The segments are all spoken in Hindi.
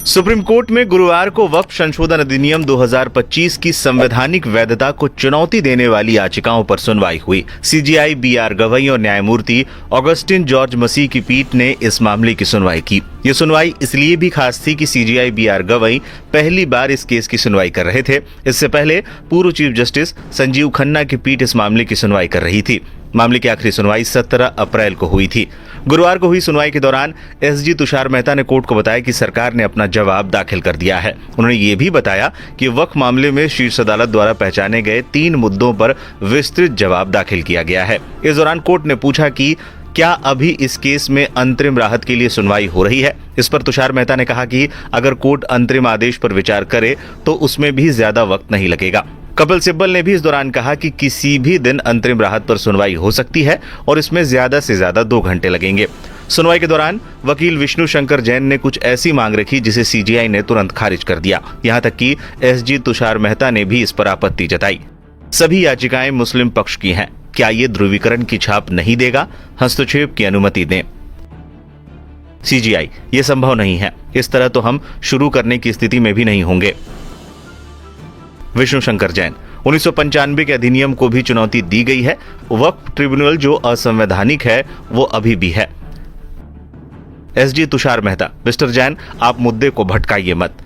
सुप्रीम कोर्ट में गुरुवार को वक्फ संशोधन अधिनियम 2025 की संवैधानिक वैधता को चुनौती देने वाली याचिकाओं पर सुनवाई हुई। सीजेआई बीआर गवई और न्यायमूर्ति ऑगस्टिन जॉर्ज मसीह की पीठ ने इस मामले की सुनवाई की। ये सुनवाई इसलिए भी खास थी कि सीजेआई बीआर गवई पहली बार इस केस की सुनवाई कर रहे थे। इससे पहले पूर्व चीफ जस्टिस संजीव खन्ना की पीठ इस मामले की सुनवाई कर रही थी। मामले की आखिरी सुनवाई 17 अप्रैल को हुई थी। गुरुवार को हुई सुनवाई के दौरान एसजी तुषार मेहता ने कोर्ट को बताया कि सरकार ने अपना जवाब दाखिल कर दिया है। उन्होंने ये भी बताया कि वक्फ मामले में शीर्ष अदालत द्वारा पहचाने गए 3 मुद्दों पर विस्तृत जवाब दाखिल किया गया है। इस दौरान कोर्ट ने पूछा कि क्या अभी इस केस में अंतरिम राहत के लिए सुनवाई हो रही है। इस पर तुषार मेहता ने कहा कि अगर कोर्ट अंतरिम आदेश पर विचार करे तो उसमें भी ज्यादा वक्त नहीं लगेगा। कपिल सिब्बल ने भी इस दौरान कहा कि किसी भी दिन अंतरिम राहत पर सुनवाई हो सकती है और इसमें ज्यादा से ज्यादा 2 घंटे लगेंगे। सुनवाई के दौरान वकील विष्णु शंकर जैन ने कुछ ऐसी मांग रखी जिसे सीजेआई ने तुरंत खारिज कर दिया। यहां तक कि एसजी तुषार मेहता ने भी इस पर आपत्ति जताई। सभी याचिकाएं मुस्लिम पक्ष की हैं। क्या ये ध्रुवीकरण की छाप नहीं देगा? हस्तक्षेप की अनुमति दें। सीजेआई, ये संभव नहीं है। इस तरह तो हम शुरू करने की स्थिति में भी नहीं होंगे। विष्णु शंकर जैन, 1995 के अधिनियम को भी चुनौती दी गई है। वक्फ ट्रिब्यूनल जो असंवैधानिक है वो अभी भी है। एसजी तुषार मेहता, मिस्टर जैन, आप मुद्दे को भटकाइए मत।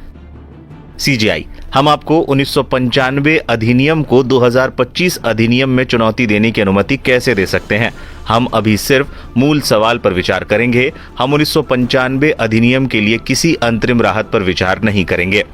सीजेआई, हम आपको 1995 अधिनियम को 2025 अधिनियम में चुनौती देने की अनुमति कैसे दे सकते हैं? हम अभी सिर्फ मूल सवाल पर विचार करेंगे। हम 1995 अधिनियम के लिए किसी अंतरिम राहत पर विचार नहीं करेंगे।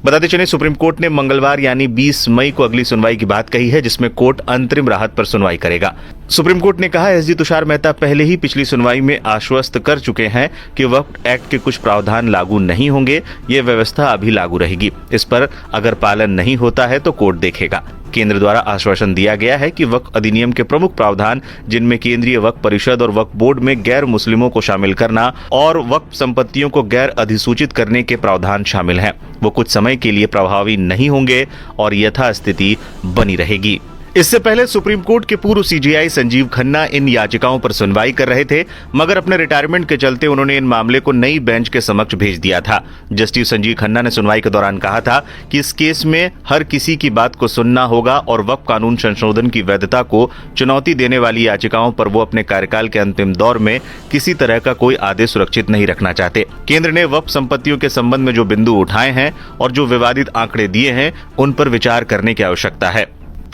बताते चलें, सुप्रीम कोर्ट ने मंगलवार यानी 20 मई को अगली सुनवाई की बात कही है, जिसमें कोर्ट अंतरिम राहत पर सुनवाई करेगा। सुप्रीम कोर्ट ने कहा, एसजी तुषार मेहता पहले ही पिछली सुनवाई में आश्वस्त कर चुके हैं कि वक्फ एक्ट के कुछ प्रावधान लागू नहीं होंगे। ये व्यवस्था अभी लागू रहेगी। इस पर अगर पालन नहीं होता है तो कोर्ट देखेगा। केंद्र द्वारा आश्वासन दिया गया है कि वक्फ अधिनियम के प्रमुख प्रावधान, जिनमें केंद्रीय वक्फ परिषद और वक्फ बोर्ड में गैर मुस्लिमों को शामिल करना और वक्फ संपत्तियों को गैर अधिसूचित करने के प्रावधान शामिल हैं, वो कुछ समय के लिए प्रभावी नहीं होंगे और यथास्थिति बनी रहेगी। इससे पहले सुप्रीम कोर्ट के पूर्व सीजेआई संजीव खन्ना इन याचिकाओं पर सुनवाई कर रहे थे, मगर अपने रिटायरमेंट के चलते उन्होंने इन मामले को नई बेंच के समक्ष भेज दिया था। जस्टिस संजीव खन्ना ने सुनवाई के दौरान कहा था कि इस केस में हर किसी की बात को सुनना होगा और वक्फ कानून संशोधन की वैधता को चुनौती देने वाली याचिकाओं पर वो अपने कार्यकाल के अंतिम दौर में किसी तरह का कोई आदेश सुरक्षित नहीं रखना चाहते। केंद्र ने वक्फ संपत्तियों के संबंध में जो बिंदु उठाए हैं और जो विवादित आंकड़े दिए हैं, उन पर विचार करने की आवश्यकता है।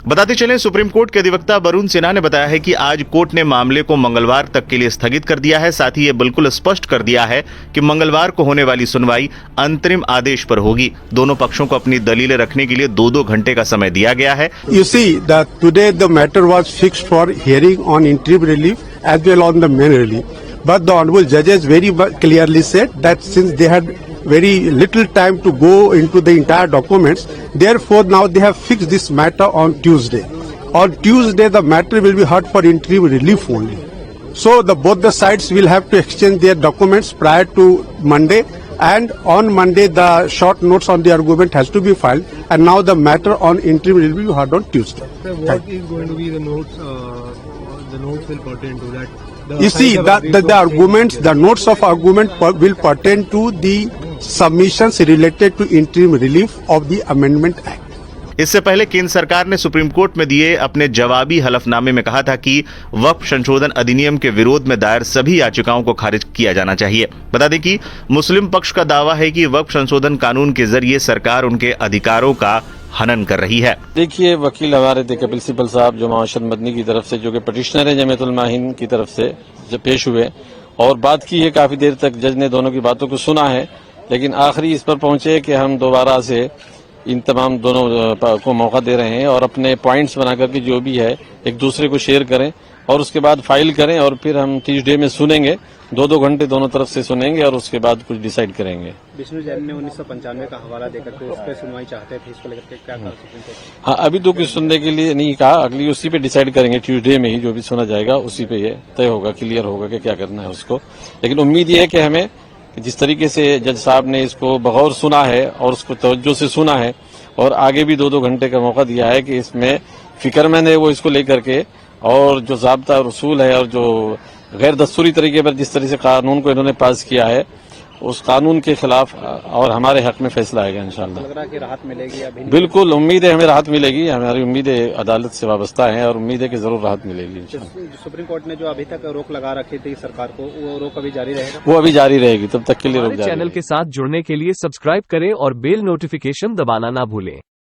बताते चलें, सुप्रीम कोर्ट के अधिवक्ता वरुण सिन्हा ने बताया है कि आज कोर्ट ने मामले को मंगलवार तक के लिए स्थगित कर दिया है। साथ ही ये बिल्कुल स्पष्ट कर दिया है कि मंगलवार को होने वाली सुनवाई अंतरिम आदेश पर होगी। दोनों पक्षों को अपनी दलीलें रखने के लिए 2-2 घंटे का समय दिया गया है। You see that today the matter was fixed for hearing on interim relief as well on the main relief, but the honorable judges very clearly said that since they had very little time to go into the entire documents, therefore now they have fixed this matter on Tuesday. On Tuesday the matter will be heard for interim relief only. So both the sides will have to exchange their documents prior to Monday, and on Monday the short notes on the argument has to be filed, and now the matter on interim will be heard on Tuesday. So what is going to be the notes? The notes will pertain to that. You see the arguments, the notes of argument will pertain to the submissions related to interim relief of the Amendment Act. इससे पहले केंद्र सरकार ने सुप्रीम कोर्ट में दिए अपने जवाबी हलफनामे में कहा था कि वक्फ संशोधन अधिनियम के विरोध में दायर सभी याचिकाओं को खारिज किया जाना चाहिए। बता दें कि मुस्लिम पक्ष का दावा है कि वक्फ संशोधन कानून के जरिए सरकार उनके अधिकारों का हनन कर रही है। देखिए, वकील हमारे थे कपिल सिब्बल साहब, जो मोहम्मद मदनी की तरफ से, जो कि पटिशनर है जमीयत उलमा हिंद की तरफ से, जब पेश हुए और बात की है। काफी देर तक जज ने दोनों की बातों को सुना है, लेकिन आखिरी इस पर पहुंचे कि हम दोबारा से इन तमाम दोनों को मौका दे रहे हैं और अपने पॉइंट्स बना करके जो भी है एक दूसरे को शेयर करें और उसके बाद फाइल करें और फिर हम ट्यूसडे में सुनेंगे। 2-2 घंटे दोनों तरफ से सुनेंगे और उसके बाद कुछ डिसाइड करेंगे। विष्णु जैन ने 1995 का हवाला देकर के उस पर सुनवाई चाहते थे, इसको लेकर क्या कहा सुप्रीम कोर्ट? हाँ, अभी तो कुछ सुनने के लिए नहीं कहा, अगली उसी पे डिसाइड करेंगे। ट्यूसडे में ही जो भी सुना जाएगा उसी पे ये तय होगा, क्लियर होगा कि क्या करना है उसको। लेकिन उम्मीद ये है कि हमें जिस तरीके से जज साहब ने इसको बगौर सुना है और उसको तवज्जो से सुना है और आगे भी 2-2 घंटे का मौका दिया है कि इसमें फिक्रमंद है वो इसको लेकर के, और जो ज़ाब्ता और उसूल है और जो गैर दस्तूरी तरीके पर जिस तरह से कानून को इन्होंने पास किया है उस कानून के खिलाफ और हमारे हक में फैसला आएगा इंशाल्लाह। लग रहा है कि राहत मिलेगी अभी नहीं? बिल्कुल उम्मीद है, हमें राहत मिलेगी, हमारी उम्मीदें अदालत से वाबस्ता हैं और उम्मीद है कि जरूर राहत मिलेगी इंशाल्लाह। सुप्रीम कोर्ट ने जो अभी तक रोक लगा रखी थी सरकार को, वो रोक अभी जारी रहेगा? वो अभी जारी रहेगी, तब तक के लिए रुक हमारे जाएगी। चैनल के साथ जुड़ने के लिए सब्सक्राइब करें और बेल नोटिफिकेशन दबाना ना भूलें।